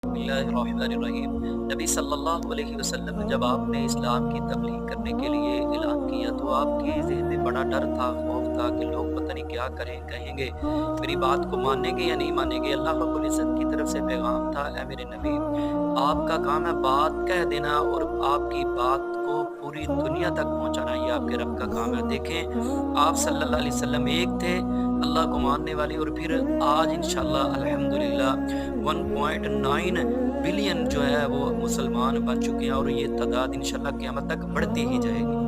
बिस्मिल्लाहिर्रहमानिर्रहीम। नबी सल्लल्लाहु अलैहि वसल्लम ने जब आपने इस्लाम की तबलीग करने के लिए ऐलान किया तो आपके ज़हन में बड़ा डर था, खौफ था कि लोग पता नहीं क्या कहेंगे, मेरी बात को मानेंगे या नहीं मानेंगे। अल्लाह रब्बुल इज़्ज़त की तरफ से पैगाम था, ऐ मेरे नबी, आपका काम है बात कह देना और आपकी बात को पूरी दुनिया तक पहुँचाना, ये आपके रब का काम है। देखें, आप सल्लल्लाहु अलैहि वसल्लम एक थे अल्लाह को मानने वाले, और फिर आज इंशाअल्लाह अल्हम्दुलिल्लाह 1.9 बिलियन जो है वो मुसलमान बन चुके हैं, और ये तादाद इंशाल्लाह क़यामत तक बढ़ती ही जाएगी।